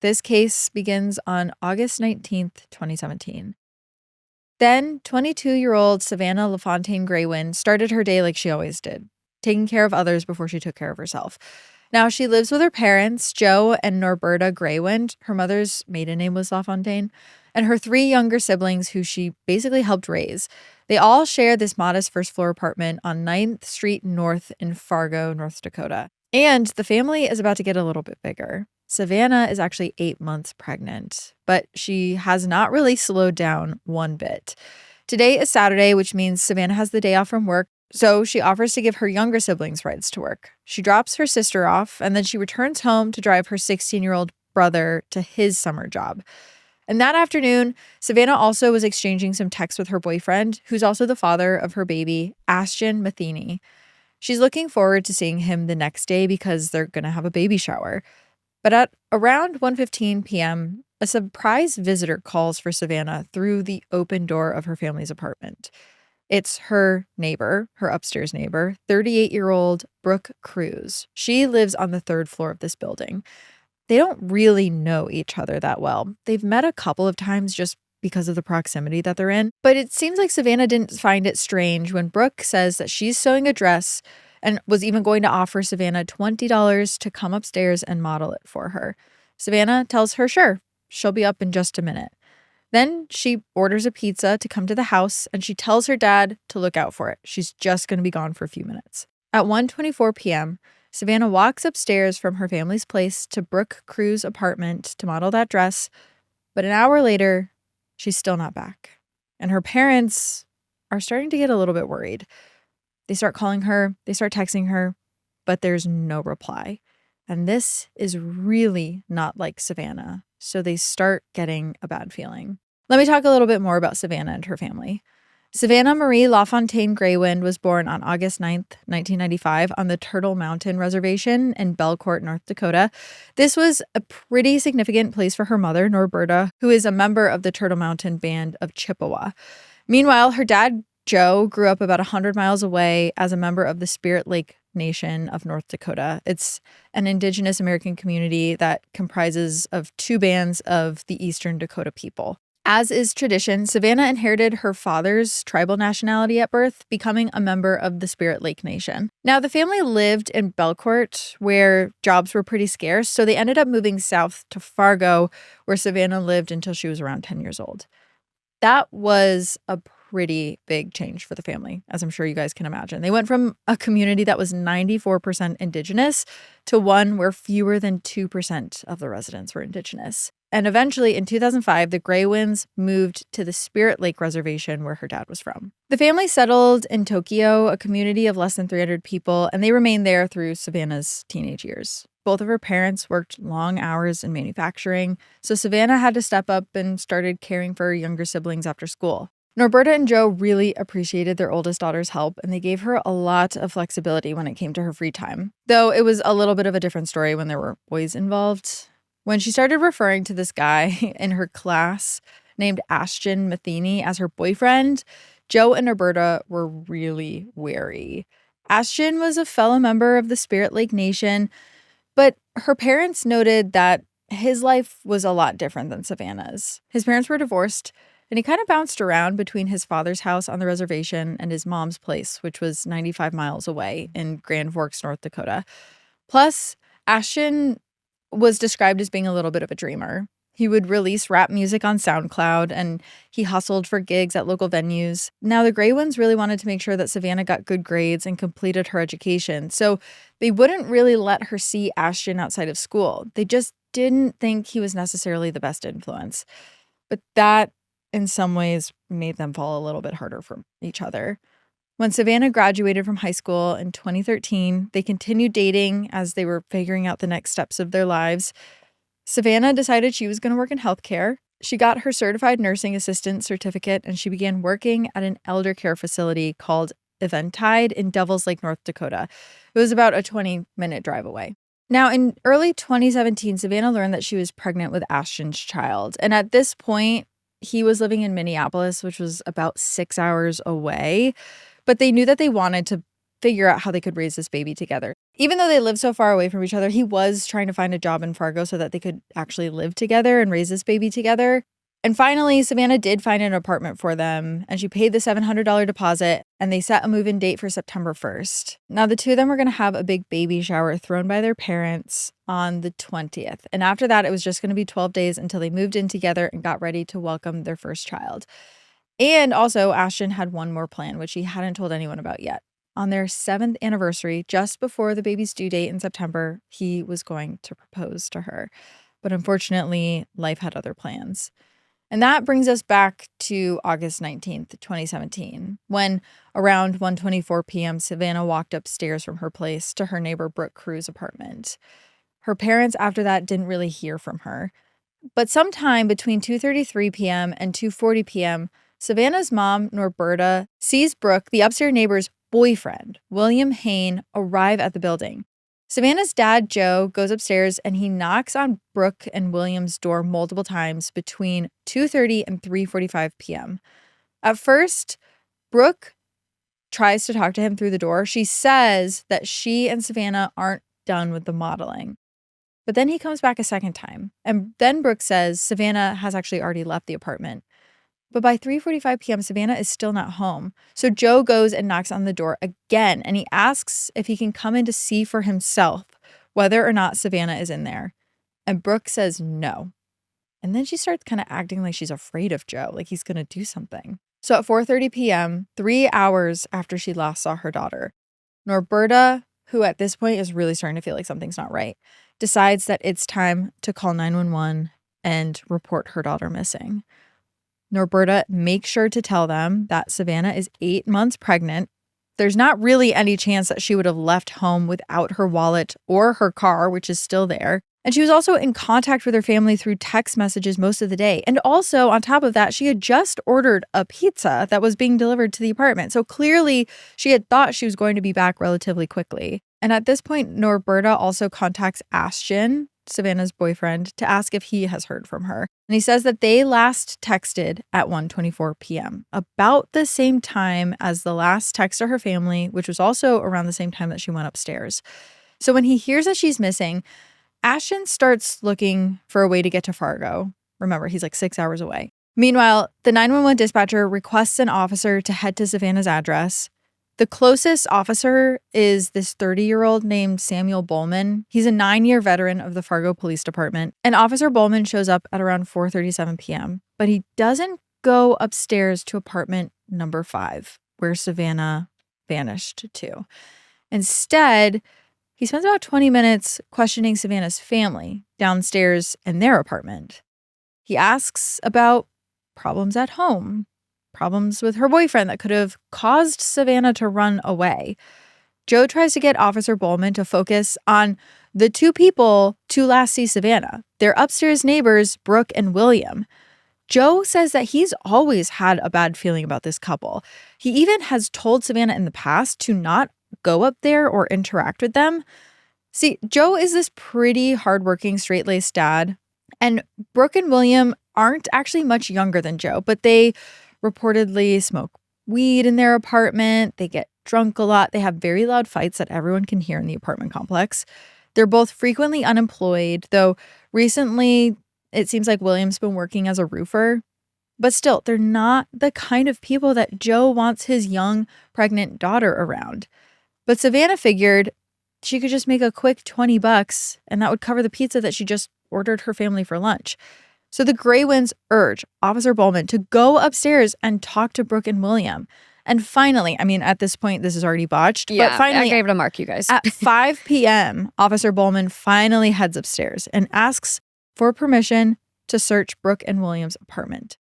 This case begins on August 19th, 2017. Then, 22-year-old Savanna LaFontaine-Greywind started her day like she always did, taking care of others before she took care of herself. Now, she lives with her parents, Joe and Norberta Greywind. Her mother's maiden name was LaFontaine, and her 3 younger siblings who she basically helped raise. They all share this modest first-floor apartment on 9th Street North in Fargo, North Dakota. And the family is about to get a little bit bigger. Savanna is actually 8 months pregnant, but she has not really slowed down one bit. Today is Saturday, which means Savanna has the day off from work, so she offers to give her younger siblings rides to work. She drops her sister off, and then she returns home to drive her 16-year-old brother to his summer job. And that afternoon, Savanna also was exchanging some texts with her boyfriend, who's also the father of her baby, Ashton Matheny. She's looking forward to seeing him the next day because they're going to have a baby shower. But at around 1:15 p.m., a surprise visitor calls for Savanna through the open door of her family's apartment. It's her neighbor, her upstairs neighbor, 38-year-old Brooke Cruz. She lives on the 3rd floor of this building. They don't really know each other that well. They've met a couple of times just because of the proximity that they're in. But it seems like Savanna didn't find it strange when Brooke says that she's sewing a dress and was even going to offer Savanna $20 to come upstairs and model it for her. Savanna tells her sure, she'll be up in just a minute. Then she orders a pizza to come to the house, and she tells her dad to look out for it. She's just going to be gone for a few minutes. At 1:24 p.m., Savanna walks upstairs from her family's place to Brooke Cruz's apartment to model that dress, but an hour later, she's still not back. And her parents are starting to get a little bit worried. They start calling her, they start texting her, but there's no reply. And this is really not like Savanna, so they start getting a bad feeling. Let me talk a little bit more about Savanna and her family. Savanna Marie LaFontaine-Greywind was born on August 9th, 1995 on the Turtle Mountain Reservation in Belcourt, North Dakota. This was a pretty significant place for her mother, Norberta, who is a member of the Turtle Mountain Band of Chippewa. Meanwhile, her dad, Joe, grew up about 100 miles away as a member of the Spirit Lake Nation of North Dakota. It's an indigenous American community that comprises of 2 bands of the Eastern Dakota people. As is tradition, Savanna inherited her father's tribal nationality at birth, becoming a member of the Spirit Lake Nation. Now, the family lived in Belcourt, where jobs were pretty scarce, so they ended up moving south to Fargo, where Savanna lived until she was around 10 years old. That was a pretty big change for the family, as I'm sure you guys can imagine. They went from a community that was 94% indigenous to one where fewer than 2% of the residents were indigenous. And eventually, in 2005, the Greywinds moved to the Spirit Lake Reservation where her dad was from. The family settled in Tokyo, a community of less than 300 people, and they remained there through Savanna's teenage years. Both of her parents worked long hours in manufacturing, so Savanna had to step up and started caring for her younger siblings after school. Norberta and Joe really appreciated their oldest daughter's help, and they gave her a lot of flexibility when it came to her free time. Though it was a little bit of a different story when there were boys involved. When she started referring to this guy in her class named Ashton Matheny as her boyfriend, Joe and Norberta were really wary. Ashton was a fellow member of the Spirit Lake Nation, but her parents noted that his life was a lot different than Savanna's. His parents were divorced, and he kind of bounced around between his father's house on the reservation and his mom's place, which was 95 miles away in Grand Forks, North Dakota. Plus, Ashton was described as being a little bit of a dreamer. He would release rap music on SoundCloud, and he hustled for gigs at local venues. Now, the Greywinds really wanted to make sure that Savanna got good grades and completed her education, so they wouldn't really let her see Ashton outside of school. They just didn't think he was necessarily the best influence. But that, in some ways, made them fall a little bit harder for each other. When Savanna graduated from high school in 2013, they continued dating as they were figuring out the next steps of their lives. Savanna decided she was going to work in healthcare. She got her certified nursing assistant certificate, and she began working at an elder care facility called Eventide in Devils Lake, North Dakota. It was about a 20-minute drive away. Now, in early 2017, Savanna learned that she was pregnant with Ashton's child. And at this point, he was living in Minneapolis, which was about 6 hours away. But they knew that they wanted to figure out how they could raise this baby together. Even though they lived so far away from each other, he was trying to find a job in Fargo so that they could actually live together and raise this baby together. And finally, Savanna did find an apartment for them, and she paid the $700 deposit, and they set a move-in date for September 1st. Now, the two of them were going to have a big baby shower thrown by their parents on the 20th. And after that, it was just going to be 12 days until they moved in together and got ready to welcome their first child. And also, Ashton had one more plan, which he hadn't told anyone about yet. On their 7th anniversary, just before the baby's due date in September, he was going to propose to her. But unfortunately, life had other plans. And that brings us back to August 19th, 2017, when around 1:24 p.m., Savanna walked upstairs from her place to her neighbor Brooke Crew's apartment. Her parents after that didn't really hear from her. But sometime between 2:33 p.m. and 2:40 p.m., Savanna's mom, Norberta, sees Brooke, the upstairs neighbor's boyfriend, William Hain, arrive at the building. Savanna's dad, Joe, goes upstairs and he knocks on Brooke and William's door multiple times between 2:30 and 3:45 p.m. At first, Brooke tries to talk to him through the door. She says that she and Savanna aren't done with the modeling. But then he comes back a second time. And then Brooke says Savanna has actually already left the apartment. But by 3:45 p.m., Savanna is still not home. So Joe goes and knocks on the door again, and he asks if he can come in to see for himself whether or not Savanna is in there. And Brooke says no. And then she starts kind of acting like she's afraid of Joe, like he's going to do something. So at 4:30 p.m., 3 hours after she last saw her daughter, Norberta, who at this point is really starting to feel like something's not right, decides that it's time to call 911 and report her daughter missing. Norberta makes sure to tell them that Savanna is 8 months pregnant. There's not really any chance that she would have left home without her wallet or her car, which is still there. And she was also in contact with her family through text messages most of the day. And also, on top of that, she had just ordered a pizza that was being delivered to the apartment. So clearly, she had thought she was going to be back relatively quickly. And at this point, Norberta also contacts Ashton, Savanna's boyfriend, to ask if he has heard from her. And he says that they last texted at 1:24 p.m., about the same time as the last text to her family, which was also around the same time that she went upstairs. So when he hears that she's missing, Ashton starts looking for a way to get to Fargo. Remember, he's like 6 hours away. Meanwhile, the 911 dispatcher requests an officer to head to Savanna's address. The closest officer is this 30-year-old named Samuel Bowman. He's a 9-year veteran of the Fargo Police Department. And Officer Bowman shows up at around 4:37 p.m., but he doesn't go upstairs to apartment number 5, where Savanna vanished to. Instead, he spends about 20 minutes questioning Savanna's family downstairs in their apartment. He asks about problems at home, problems with her boyfriend that could have caused Savanna to run away. Joe tries to get Officer Bowman to focus on the two people to last see Savanna, their upstairs neighbors, Brooke and William. Joe says that he's always had a bad feeling about this couple. He even has told Savanna in the past to not go up there or interact with them. See, Joe is this pretty hardworking, straight-laced dad, and Brooke and William aren't actually much younger than Joe, but they reportedly smoke weed in their apartment. They get drunk a lot. They have very loud fights that everyone can hear in the apartment complex. They're both frequently unemployed, though recently it seems like William's been working as a roofer. But still, they're not the kind of people that Joe wants his young, pregnant daughter around. But Savanna figured she could just make a quick $20 and that would cover the pizza that she just ordered her family for lunch. So the Greywinds urge Officer Bowman to go upstairs and talk to Brooke and William. And finally, I mean, at this point, this is already botched. Yeah, but finally, I gave it a mark, you guys. At 5 p.m., Officer Bowman finally heads upstairs and asks for permission to search Brooke and William's apartment.